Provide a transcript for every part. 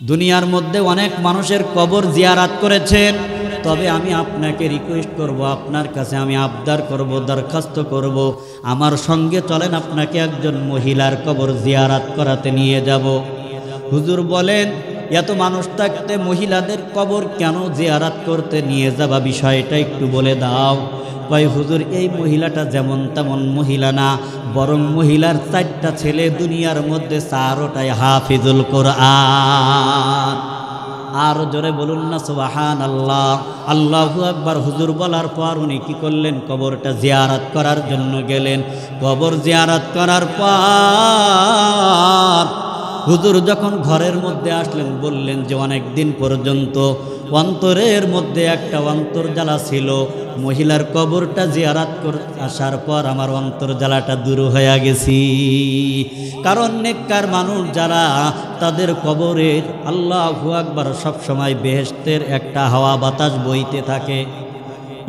দুনিয়ার মধ্যে অনেক মানুষের কবর জিয়ারাত করেছেন, তবে আমি আপনাকে রিকোয়েস্ট করব, আপনার কাছে আমি আবদার করব, দরখাস্ত করব, আমার সঙ্গে চলেন, আপনাকে একজন মহিলার কবর জিয়ারাত করাতে নিয়ে যাব। হুজুর বলেন, এত মানুষ থাকতে মহিলাদের কবর কেন জিয়ারাত করতে নিয়ে যাবা, বিষয়টা একটু বলে দাও। কয় হুজুর, এই মহিলাটা যেমন তেমন মহিলা না, বরং মহিলার 4টা ছেলে দুনিয়ার মধ্যে, 4টাই হাফিজুল কোরআন। আর জোরে বলুন না সুবহানাল্লাহ, আল্লাহু আকবার। হুজুর বলার পর উনি কি করলেন, কবরটা জিয়ারত করার জন্য গেলেন। কবর জিয়ারত করার পর হুজুর যখন ঘরের মধ্যে আসলেন, বললেন যে অনেক দিন পর্যন্ত অন্তরের মধ্যে একটা অন্তর্জ্বালা ছিল, মহিলার কবরটা জিয়ারত করতে আসার পর আমার অন্তর্জ্বালাটা দূর হয়ে গেছি। কারণ নেককার মানুষ যারা, তাদের কবরের আল্লাহু আকবার সবসময় বেহেশতের একটা হাওয়া বাতাস বইতে থাকে।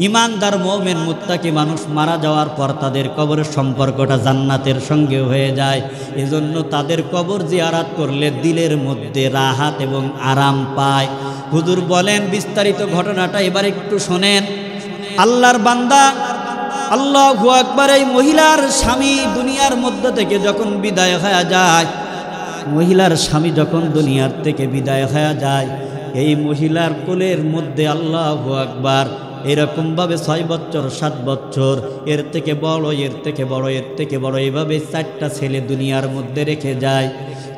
ইমানদার মুমিন মুত্তাকি মানুষ মারা যাওয়ার পর তাদের কবরের সম্পর্কটা জান্নাতের সঙ্গে হয়ে যায়। এজন্য তাদের কবর জিয়ারত করলে দিলের মধ্যে রাহাত এবং আরাম পায়। হুজুর বলেন বিস্তারিত ঘটনাটা এবার একটু শোনেন। আল্লাহর বান্দা, আল্লাহু আকবার, এই মহিলার স্বামী দুনিয়ার মধ্যে থেকে যখন বিদায় হয়ে যায়, মহিলার স্বামী যখন দুনিয়ার থেকে বিদায় হয়ে যায়, এই মহিলার কোলের মধ্যে আল্লাহু আকবার এরকমভাবে 6 বছর 7 বছর, এর থেকে বড়, এর থেকে বড়, এর থেকে বড়, এইভাবে 4টা ছেলে দুনিয়ার মধ্যে রেখে যায়।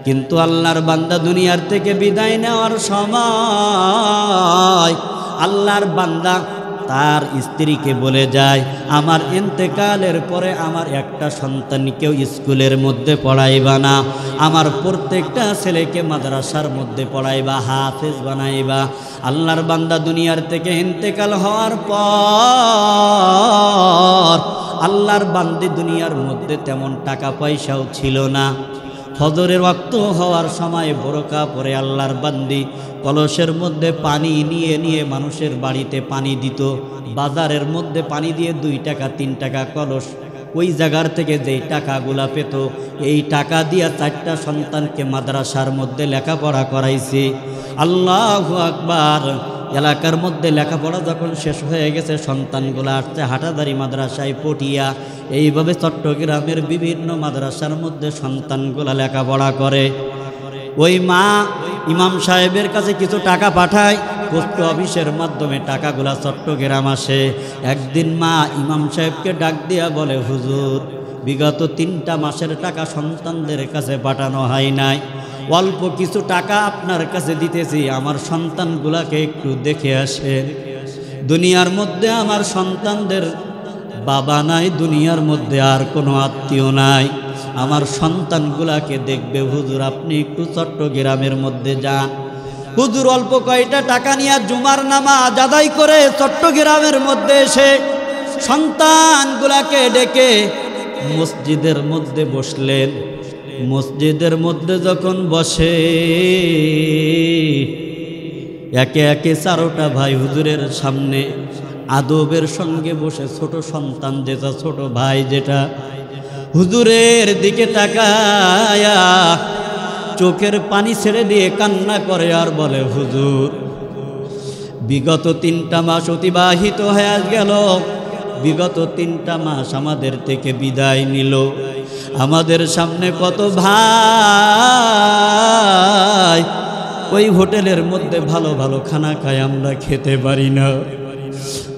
কিন্তু আল্লাহর বান্দা দুনিয়ার থেকে বিদায় নেওয়ার সময় আল্লাহর বান্দা তার স্ত্রীকে বলে যায়, আমার ইন্তেকালের পরে আমার একটা সন্তানকেও স্কুলের মধ্যে পড়াইবা না, আমার প্রত্যেকটা ছেলেকে মাদ্রাসার মধ্যে পড়াইবা, হাফেজ বানাইবা। আল্লাহর বান্দা দুনিয়ার থেকে ইন্তেকাল হওয়ার পর আল্লাহর বান্দি দুনিয়ার মধ্যে তেমন টাকা পয়সাও ছিল না। ফজরের ওয়াক্ত হওয়ার সময় বোরকা পরে আল্লাহর বান্দি কলসের মধ্যে পানি নিয়ে নিয়ে মানুষের বাড়িতে পানি দিত। বাজারের মধ্যে পানি দিয়ে 2 টাকা 3 টাকা কলস, ওই জায়গার থেকে যেই টাকাগুলা পেত, এই টাকা দিয়ে 4টা সন্তানকে মাদ্রাসার মধ্যে লেখাপড়া করাইছে। আল্লাহু আকবার। এলাকার মধ্যে লেখাপড়া যখন শেষ হয়ে গেছে, সন্তানগুলো আসছে হাটাদারি মাদ্রাসায় পটিয়া। এইভাবে চট্টগ্রামের বিভিন্ন মাদ্রাসার মধ্যে সন্তানগুলা লেখাপড়া করে। ওই মা ইমাম সাহেবের কাছে কিছু টাকা পাঠায়, পোস্ট অফিসের মাধ্যমে টাকাগুলা চট্টগ্রাম আসে। একদিন মা ইমাম সাহেবকে ডাক দিয়া বলে, হুজুর, বিগত 3টা মাসের টাকা সন্তানদের কাছে পাঠানো হয় নাই, অল্প কিছু টাকা আপনার কাছে দিতেছি, আমার সন্তানগুলাকে একটু দেখে আসেন। দুনিয়ার মধ্যে আমার সন্তানদের বাবা নাই, দুনিয়ার মধ্যে আর কোনো আত্মীয় নাই, আমার সন্তানগুলাকে দেখবে, হুজুর আপনি একটু চট্টগ্রামের মধ্যে যান। হুজুর অল্প কয়টা টাকা নিয়ে জুমার নামাজ আদায় করে চট্টগ্রামের মধ্যে এসে সন্তানগুলাকে ডেকে মসজিদের মধ্যে বসলেন। মসজিদের মধ্যে যখন বসে, একে একে 4টা ভাই হুজুরের সামনে আদবের সঙ্গে বসে, ছোট সন্তান যেটা, ছোট ভাই যেটা, হুজুরের দিকে তাকায়া চোখের পানি ছেড়ে দিয়ে কান্না করে আর বলে, হুজুর বিগত 3টা মাস অতিবাহিত হয়ে গেল, বিগত 3টা মাস আমাদের থেকে বিদায় নিল, আমাদের সামনে কত ভাই ওই হোটেলের মধ্যে ভালো ভালো খানা খায়, আমরা খেতে পারি না,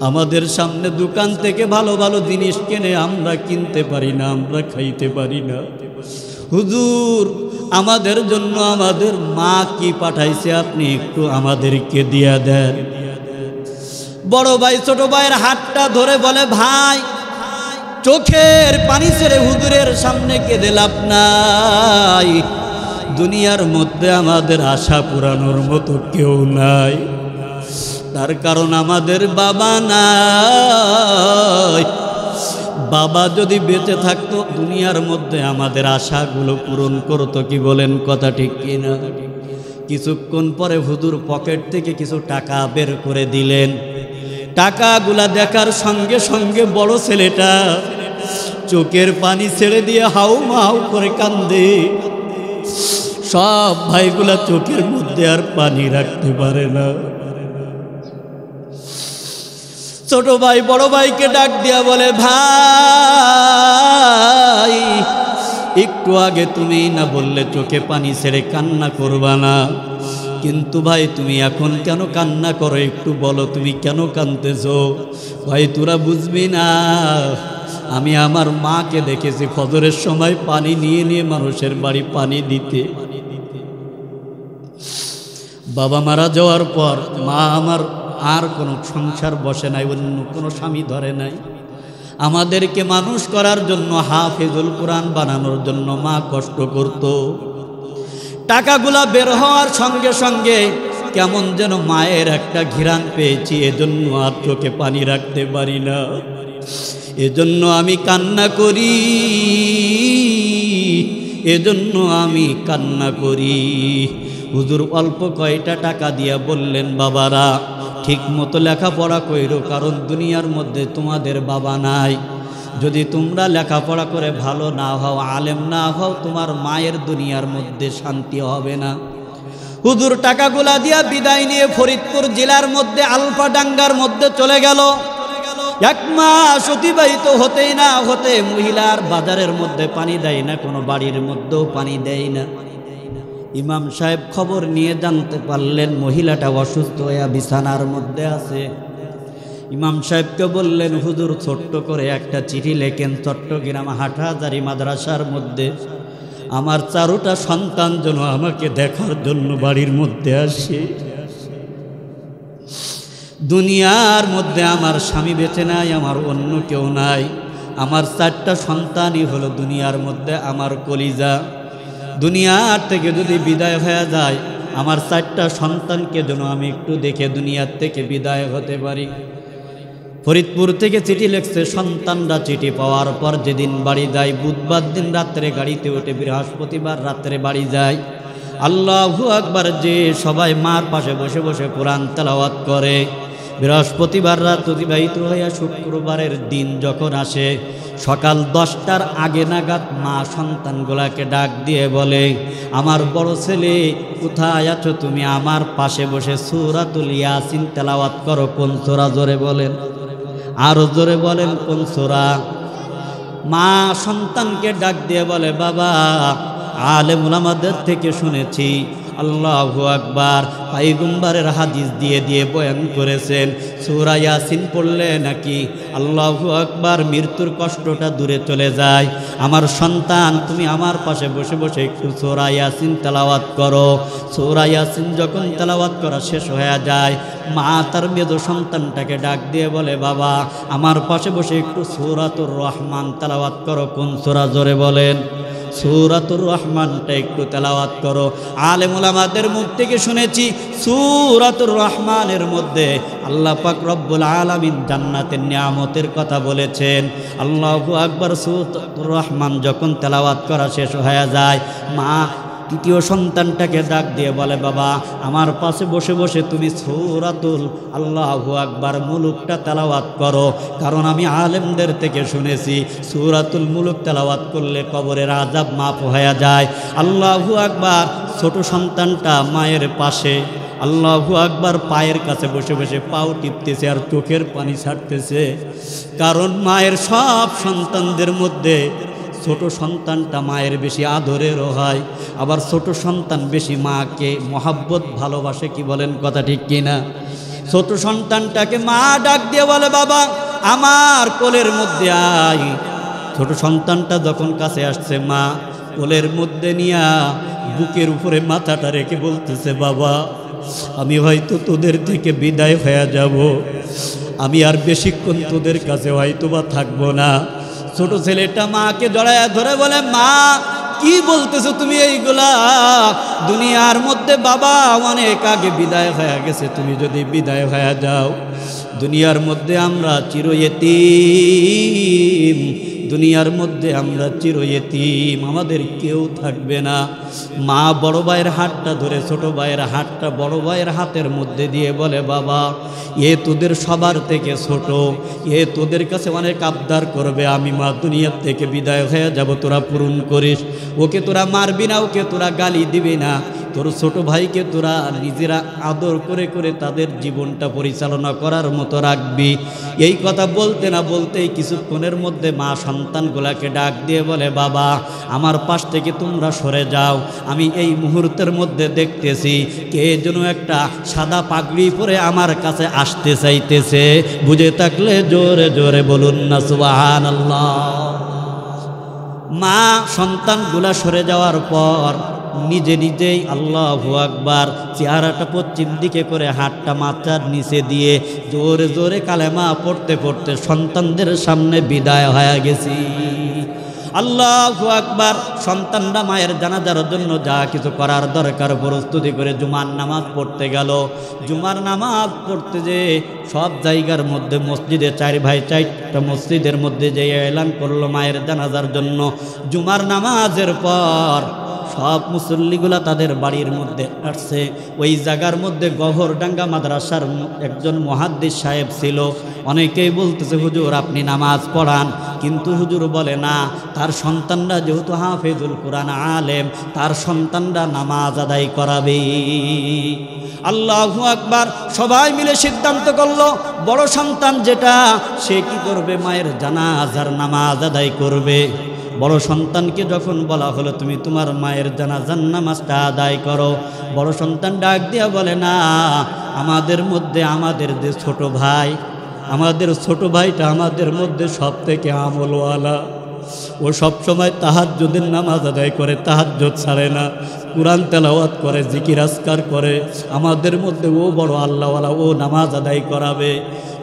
আমাদের সামনে দোকান থেকে ভালো ভালো জিনিস কিনে আমরা কিনতে পারি না, আমরা খাইতে পারি না। হুজুর আমাদের জন্য আমাদের মা কি পাঠাইছে, আপনি একটু আমাদেরকে দিয়া দেন। বড় ভাই ছোট ভাইয়ের হাতটা ধরে বলে, ভাই চোখের পানি ছেড়ে হুজুরের সামনে কেঁদে লাভ নাই, দুনিয়ার মধ্যে আমাদের আশা পুরানোর মতো কেউ নাই, তার কারণ আমাদের বাবা নাই, বাবা যদি বেঁচে থাকতো দুনিয়ার মধ্যে আমাদের আশাগুলো পূরণ করতো। কি বলেন, কথা ঠিক কিনা? কিছুক্ষণ পরে হুজুর পকেট থেকে কিছু টাকা বের করে দিলেন। টাকাগুলা দেখার সঙ্গে সঙ্গে বড় ছেলেটা চোখের পানি ছেড়ে দিয়ে হাউ মাউ করে কান্দে। সব ভাইগুলা চোখের মধ্যে মধ্যে আর পানি রাখতে পারে না। ছোট ভাই বড় ভাইকে ডাক দিয়া বলে, ভাই একটু আগে তুমি না বললে চোখে পানি ছেড়ে কান্না করবা না, কিন্তু ভাই তুমি এখন কেন কান্না করো, একটু বলো তুমি কেন কাঁদতেছো? ভাই তোরা বুঝবি না, আমি আমার মাকে দেখেছি ফজরের সময় পানি নিয়ে নিয়ে মানুষের বাড়ি পানি দিতে। বাবা মারা যাওয়ার পর মা আমার আর কোনো সংসার বসে নাই, অন্য কোনো স্বামী ধরে নাই। আমাদেরকে মানুষ করার জন্য, হাফেজুল কোরআন বানানোর জন্য মা কষ্ট করত। টাকাগুলা বের হওয়ার সঙ্গে সঙ্গে কেমন যেন মায়ের একটা ঘিরান পেয়েছি, এজন্য আর চোখে পানি রাখতে পারি না, এজন্য আমি কান্না করি, এজন্য আমি কান্না করি। হুজুর অল্প কয়টা টাকা দিয়া বললেন, বাবারা ঠিক মতো লেখাপড়া কইরো, কারণ দুনিয়ার মধ্যে তোমাদের বাবা নাই। যদি তোমরা লেখাপড়া করে ভালো না হও, আলেম না হও, তোমার মায়ের দুনিয়ার মধ্যে শান্তি হবে না। হুজুর টাকাগুলা দিয়া বিদায় নিয়ে ফরিদপুর জেলার মধ্যে আলফাডাঙ্গার মধ্যে চলে গেল। এক মাস অতিবাহিত হতেই না হতে মহিলার বাজারের মধ্যে পানি দেয় না, কোনো বাড়ির মধ্যেও পানি দেয় না। ইমাম সাহেব খবর নিয়ে জানতে পারলেন মহিলাটা অসুস্থ হয়ে বিছানার মধ্যে আছে। ইমাম সাহেবকে বললেন, হুজুর ছোট্ট করে একটা চিঠি লেখেন, চট্টগ্রাম হাটহাজারী মাদ্রাসার মধ্যে আমার 4টা সন্তান যেন আমাকে দেখার জন্য বাড়ির মধ্যে আসে। দুনিয়ার মধ্যে আমার স্বামী বেঁচে নাই, আমার অন্য কেউ নাই, আমার 4টা সন্তানই হলো দুনিয়ার মধ্যে আমার কলিজা। দুনিয়ার থেকে যদি বিদায় হয়ে যায়, আমার 4টা সন্তানকে যেন আমি একটু দেখে দুনিয়ার থেকে বিদায় হতে পারি। ফরিদপুর থেকে চিঠি লিখছে। সন্তানরা চিঠি পাওয়ার পর যেদিন বাড়ি যায়, বুধবার দিন রাত্রে গাড়িতে উঠে বৃহস্পতিবার রাত্রে বাড়ি যায়। আল্লাহু আকবার, যে সবাই মার পাশে বসে বসে কোরআন তেলাওয়াত করে। বৃহস্পতিবার রাত অতিবাহিত হইয়া শুক্রবারের দিন যখন আসে, সকাল 10টার আগে নাগাদ মা সন্তানগুলাকে ডাক দিয়ে বলে, আমার বড় ছেলে কোথায় আছো তুমি? আমার পাশে বসে সূরাতুল ইয়াসিন তেলাওয়াত করো। কোন সূরা? জোরে বলেন, আরো জোরে বলেন, কোন সূরা? মা সন্তানকে ডাক দিয়ে বলে, বাবা আলেম উলামাদের থেকে শুনেছি আল্লাহু আকবার, পয়গম্বরের হাদিস দিয়ে দিয়ে বয়ান করেছেন, সূরা ইয়াসিন পড়লে নাকি আল্লাহু আকবার মৃত্যুর কষ্টটা দূরে চলে যায়। আমার সন্তান, তুমি আমার পাশে বসে বসে একটু সূরা ইয়াসিন তেলাওয়াত করো। সূরা ইয়াসিন যখন তেলাওয়াত করা শেষ হয়ে যায়, মা তার মেজ সন্তানটাকে ডাক দিয়ে বলে, বাবা আমার পাশে বসে একটু সূরাতুর রহমান তেলাওয়াত করো। কোন সূরা? জোরে বলেন, সূরাতুর রহমানটা একটু তেলাওয়াত করো। আলেম উলামাদের মুখ থেকে শুনেছি সূরাতুর রহমানের মধ্যে আল্লাহ পাক রব্বুল আলামিন জান্নাতের নিয়ামতের কথা বলেছেন। আল্লাহু আকবার। সূরাতুর রহমান যখন তেলাওয়াত করা শেষ হয়ে যায়, মা তৃতীয় সন্তানটাকে ডাক দিয়ে বলে, বাবা আমার পাশে বসে বসে তুমি সূরাতুল আল্লাহু আকবার মুলুকটা তেলাওয়াত করো, কারণ আমি আলেমদের থেকে শুনেছি সূরাতুল মুলুক তেলাওয়াত করলে কবরের আযাব মাফ হয়ে যায়। আল্লাহু আকবার। ছোট সন্তানটা মায়ের পাশে আল্লাহু আকবার পায়ের কাছে বসে বসে পাও টিপতেছে আর চোখের পানি ছাড়তেছে, কারণ মায়ের সব সন্তানদের মধ্যে ছোট সন্তানটা মায়ের বেশি আদরেরও হয়, আবার ছোট সন্তান বেশি মাকে মহাব্বত ভালোবাসে। কি বলেন, কথা ঠিক কিনা? ছোট সন্তানটাকে মা ডাক দিয়ে বলে, বাবা আমার কোলের মধ্যে আয়। ছোট সন্তানটা যখন কাছে আসছে, মা কোলের মধ্যে নিয়া বুকের উপরে মাথাটা রেখে বলতেছে, বাবা আমি হয়তো তোদের থেকে বিদায় হয়ে যাব, আমি আর বেশিক্ষণ তোদের কাছে হয়তো বা থাকবো না। ছোট ছেলেটা মাকে জড়ায়া ধরে বলে, মা কি বলতেছো তুমি এইগুলা? দুনিয়ার মধ্যে বাবা অনেক আগে বিদায় হয়ে গেছে, তুমি যদি বিদায় হয়ে যাও, দুনিয়ার মধ্যে আমরা চিরয়েতীম, দুনিয়ার মধ্যে আমরা চিরয়েতীম, আমাদের কেউ থাকবে না। মা বড় ভাইয়ের হাতটা ধরে ছোট ভাইয়ের হাতটা বড় ভাইয়ের হাতের মধ্যে দিয়ে বলে, বাবা এ তোদের সবার থেকে ছোট, এ তোদের কাছে অনেক আবদার করবে, আমি মা দুনিয়ার থেকে বিদায় হয়ে যাব, তোরা পূরণ করিস। ওকে তোরা মারবি না, ওকে তোরা গালি দিবি না, তোর ছোট ভাইকে তোরা নিজেরা আদর করে করে তাদের জীবনটা পরিচালনা করার মতো রাখবি। এই কথা বলতে না বলতেই কিছুক্ষণের মধ্যে মা সন্তানগুলাকে ডাক দিয়ে বলে, বাবা আমার পাশ থেকে তোমরা সরে যাও, আমি এই মুহূর্তের মধ্যে দেখতেছি কে যেন একটা সাদা পাগড়ি পরে আমার কাছে আসতে চাইতেছে। বুঝে থাকলে জোরে জোরে বলুন না সুবহানাল্লাহ। মা সন্তানগুলা সরে যাওয়ার পর নিজে নিজেই আল্লাহু আকবার চেহারাটা পশ্চিম দিকে করে হাতটা মাথার নিচে দিয়ে জোরে জোরে কালেমা পড়তে পড়তে সন্তানদের সামনে বিদায় হয়ে গেছি। আল্লাহু আকবার। সন্তানরা মায়ের জানাজার জন্য যা কিছু করার দরকার প্রস্তুতি করে জুমার নামাজ পড়তে গেল। জুমার নামাজ পড়তে যে সব জায়গার মধ্যে মসজিদে 4 ভাই 4টা মসজিদের মধ্যে যে এলান করলো মায়ের জানাজার জন্য। জুমার নামাজের পর সব মুসল্লিগুলা তাদের বাড়ির মধ্যে আসছে। ওই জায়গার মধ্যে গহরডাঙ্গা মাদ্রাসার একজন মুহাদ্দিস সাহেব ছিল। অনেকেই বলতেছে হুজুর আপনি নামাজ পড়ান, কিন্তু হুজুর বলে না, তার সন্তানরা যেহেতু হাফেজুল কোরআন আলেম, তার সন্তানরা নামাজ আদায় করাবে। আল্লাহু আকবার। সবাই মিলে সিদ্ধান্ত করলো বড় সন্তান যেটা সে কি করবে, মায়ের জানাজার নামাজ আদায় করবে। বড় সন্তানকে যখন বলা হলো তুমি তোমার মায়ের জানাজার নামাজটা আদায় করো, বড় সন্তান ডাক দিয়া বলে না, আমাদের মধ্যে আমাদের যে ছোট ভাই, আমাদের ছোট ভাইটা আমাদের মধ্যে সব থেকে আমলওয়ালা। ও সবসময় তাহাজ্জুদের নামাজ আদায় করে, তাহাজ্জুদ ছাড়ে না, কুরআন তেলাওয়াত করে, জিকির আজকার করে। আমাদের মধ্যে ও বড় আল্লাহওয়ালা, ও নামাজ আদায় করাবে।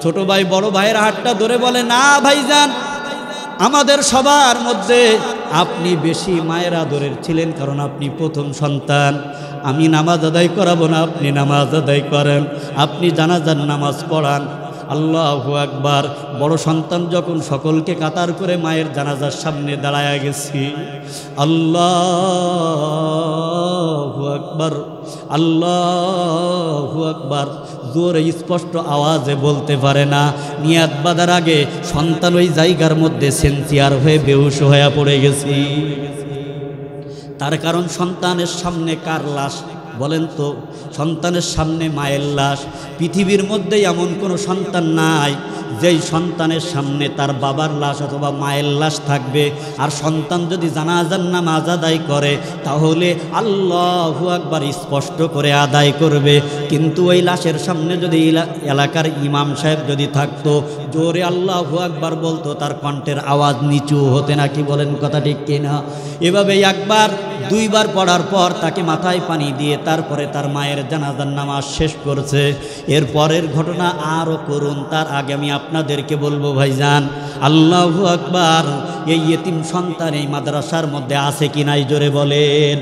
ছোট ভাই বড় ভাইয়ের হাতটা ধরে বলে, না ভাইজান, আমাদের সবার মধ্যে আপনি বেশি মায়ের আদরের ছিলেন, কারণ আপনি প্রথম সন্তান। আমি নামাজ আদায় করাবো না, আপনি নামাজ আদায় করেন, আপনি জানাজার নামাজ পড়ান। আল্লাহু আকবার। বড় সন্তান যখন সকলকে কাতার করে মায়ের জানাজার সামনে দাঁড়ায়া গেছি, আল্লাহু আকবার, আল্লাহু আকবার জোরে স্পষ্ট আওয়াজে বলতে পারে না। নিয়াত বাঁধার আগে সন্তান ওই জায়গার মধ্যে সেন্সিয়ার হয়ে বেহুশ হয়ে পড়ে গেছি। তার কারণ সন্তানের সামনে কার লাশ বলেন তো? সন্তানের সামনে মায়ের লাশ। পৃথিবীর মধ্যে এমন কোনো সন্তান নাই যেই সন্তানের সামনে তার বাবার লাশ অথবা মায়ের লাশ থাকবে। আর সন্তান যদি জানাজার নামাজ আদায় করে তাহলে আল্লাহু আকবার স্পষ্ট করে আদায় করবে। কিন্তু ওই লাশের সামনে যদি এলাকার ইমাম সাহেব যদি থাকতো, জোরে আল্লাহু আকবার বলতো, তার কণ্ঠের আওয়াজ নিচু হতে না। কি বলেন কথা ঠিক কিনা? এভাবে একবার দুইবার পড়ার পর তাকে মাথায় পানি দিয়ে তারপরে তার মায়ের জানাজার নামাজ শেষ করছে। এর পরের ঘটনা আরও করুন। তার আগে আমি আপনাদেরকে বলবো ভাইজান, আল্লাহু আকবার, এই ইতিম সন্তান এই মাদ্রাসার মধ্যে আছে কি নাই জোরে বলেন।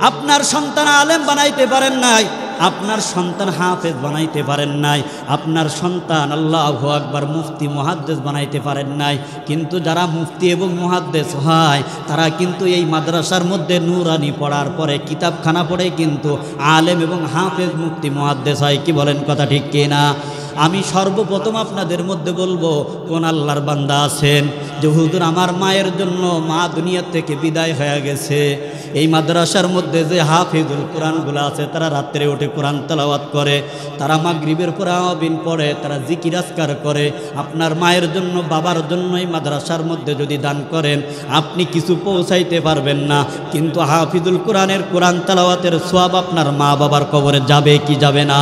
আপনার সন্তান আলেম বানাইতে পারেন নাই, আপনার সন্তান হাফেজ বানাইতে পারেন নাই, আপনার সন্তান আল্লাহু আকবার মুফতি মুহাদ্দিস বানাইতে পারেন নাই। কিন্তু যারা মুফতি এবং মুহাদ্দিস হয় তারা কিন্তু এই মাদ্রাসার মধ্যে নূরানি পড়ার পরে কিতাবখানা পড়ে কিন্তু আলেম এবং হাফেজ মুফতি মুহাদ্দিস হয়। কি বলেন কথা ঠিক কিনা? আমি সর্বপ্রথম আপনাদের মধ্যে বলবো, কোন আল্লাহর বান্দা আছেন যে হুজুর আমার মায়ের জন্য মা দুনিয়া থেকে বিদায় হয়ে গেছে, এই মাদ্রাসার মধ্যে যে হাফিজুল কোরআনগুলো আছে তারা রাত্রে উঠে কোরআন তেলাওয়াত করে, তারা মাগরিবের পরে আওয়াবিন পড়ে, তারা জিকির আজকার করে, আপনার মায়ের জন্য বাবার জন্য এই মাদ্রাসার মধ্যে যদি দান করেন আপনি কিছু পৌঁছাইতে পারবেন না, কিন্তু হাফিজুল কোরআনের কোরআন তেলাওয়াতের সওয়াব আপনার মা বাবার কবরে যাবে কি যাবে না?